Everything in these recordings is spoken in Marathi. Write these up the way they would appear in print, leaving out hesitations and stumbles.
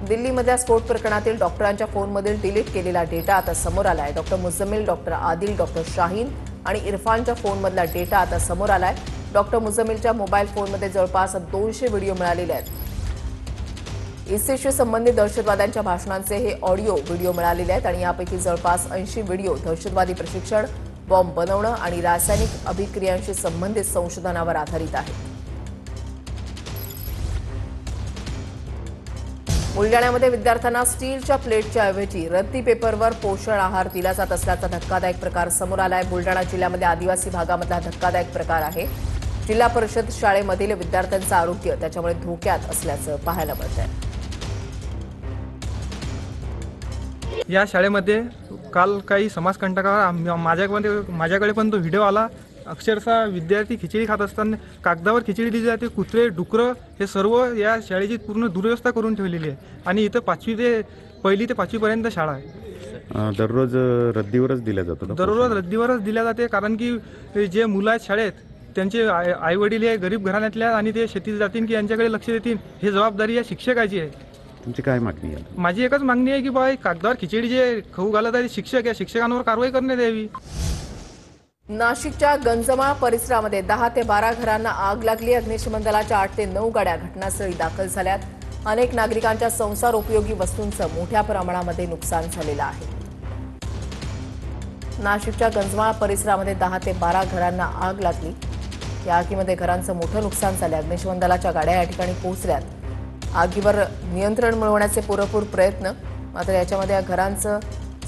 दिल्लीमधल्या स्फोट प्रकरणातील डॉक्टरांच्या फोनमधील डिलीट केलेला डेटा आता समोर आलाय। Doctor Muzammil, doctor Adil, doctor Shaheen आणि इरफानच्या फोनमधला डेटा आता समोर आलाय। डॉक्टर मुझम्मिलच्या मोबाईल फोनमध्ये जवळपास 200 व्हिडिओ मिळालेले आहेत। इस्टेशी संबंधित दहशतवाद्यांच्या भाषणांचे हे ऑडिओ व्हिडिओ मिळालेले आहेत आणि यापैकी जवळपास 80 व्हिडिओ दहशतवादी प्रशिक्षण, बॉम्ब बनवणं आणि रासायनिक अभिक्रियांशी संबंधित संशोधनावर आधारित आहेत। बुलढाण्यामध्ये विद्यार्थ्यांना स्टीलच्या प्लेटच्या ऐवजी रद्दी पेपरवर पोषण आहार दिला जात असल्याचा धक्कादायक प्रकार समोर आलाय। बुलढाणा जिल्ह्यामध्ये आदिवासी भागामधला धक्कादायक प्रकार आहे। जिल्हा परिषद शाळेमधील विद्यार्थ्यांचं आरोग्य त्याच्यामुळे धोक्यात असल्याचं पाहायला मिळतंय। या शाळेमध्ये काल काही समाजकंटकावर माझ्याकडे पण तो व्हिडिओ आला। अक्षरशः विद्यार्थी खिचडी खात असताना कागदावर खिचडी दिली जाते, कुत्रे डुकरं हे सर्व या शाळेची पूर्ण दुर्व्यवस्था करून ठेवलेली आहे आणि इथं पहिली ते 5वी पर्यंत शाळा आहे। दररोज रद्दीवरच दिल्या जातं। दररोज रद्दीवरच दिल्या जाते, कारण की जे मुलं आहेत शाळेत त्यांचे आई वडील हे गरीब घराण्यातल्या आणि ते शेतीत जातील की यांच्याकडे लक्ष देतील, हे जबाबदारी या शिक्षकाची आहे। तुमची काय मागणी आहे? माझी एकच मागणी आहे की बाई कागदावर खिचडी जे खाऊ घालत आहे शिक्षक, या शिक्षकांवर कारवाई करण्यात यावी। नाशिकच्या गंजमाळ परिसरामध्ये 10 ते 12 घरांना आग लागली। अग्निशमन दलाच्या 8 ते 9 गाड्या घटनास्थळी दाखल झाल्यात। अनेक नागरिकांच्या संसार उपयोगी वस्तूंचं मोठ्या प्रमाणामध्ये नुकसान झालेलं आहे। नाशिकच्या गंजमाळ परिसरामध्ये 10 ते 12 घरांना आग लागली। या आगीमध्ये घरांचं मोठं नुकसान झालं। अग्निशमन दलाच्या गाड्या या ठिकाणी पोहोचल्यात। आगीवर नियंत्रण मिळवण्याचे पुरेपूर प्रयत्न, मात्र याच्यामध्ये या घरांचं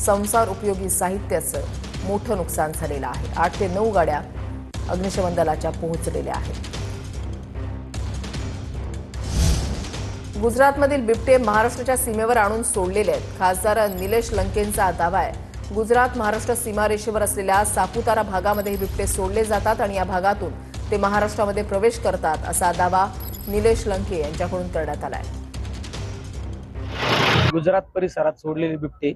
संसार उपयोगी साहित्याचं मोठं नुकसान झालेलं आहे। 8 ते 9 गाड्या अग्निशमन दलाच्या पोहोचलेल्या आहेत। गुजरातमधील बिबटे महाराष्ट्राच्या सीमेवर आणून सोडलेले आहेत। खासदार निलेश लंकेंचा दावा आहे, गुजरात महाराष्ट्र सीमारेषेवर असलेल्या सापुतारा भागामध्ये हे बिबटे सोडले जातात आणि या भागातून ते महाराष्ट्रामध्ये प्रवेश करतात, असा दावा निलेश लंके यांच्याकडून करण्यात आला आहे। गुजरात परिसरात सोडलेले बिबटे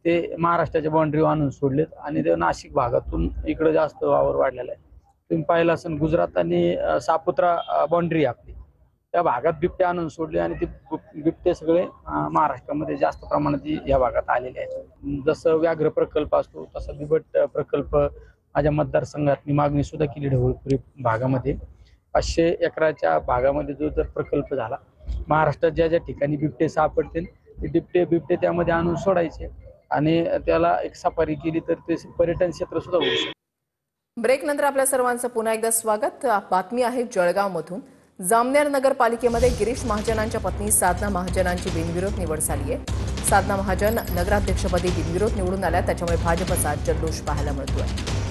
ते महाराष्ट्राच्या बाउंड्रीवर आणून सोडलेत आणि ते नाशिक भागातून इकडे जास्त वावर वाढलेला आहे। तुम्ही पाहिलं असेल गुजरात आणि सापुत्रा बाउंड्री आपली, त्या भागात बिबटे आणून सोडले आणि ते बिबटे सगळे महाराष्ट्रामध्ये जास्त प्रमाणात या भागात आलेले आहेत। जसं व्याघ्र प्रकल्प असतो तसा बिबट प्रकल्प माझ्या मतदारसंघात मी मागणी सुद्धा केली। ढवळपुरी भागामध्ये 500 एकराच्या भागामध्ये जो जर प्रकल्प झाला, महाराष्ट्रात ज्या ज्या ठिकाणी बिबटे सापडतील ते बिबटे त्यामध्ये आणून सोडायचे आणि त्याला एक सफारी केली तर ते पर्यटन क्षेत्र सुद्धा होऊ शकते। ब्रेक नंतर आपल्या सर्वांचं पुन्हा एकदा स्वागत। बातमी आहे जळगावमधून। जामनेर नगरपालिकेमध्ये गिरीश महाजनांच्या पत्नी साधना महाजनांची बिनविरोध निवड झाली आहे। साधना महाजन नगराध्यक्षपदी बिनविरोध निवडून आल्या, त्याच्यामुळे भाजपचा जल्लोष पाहायला मिळतोय।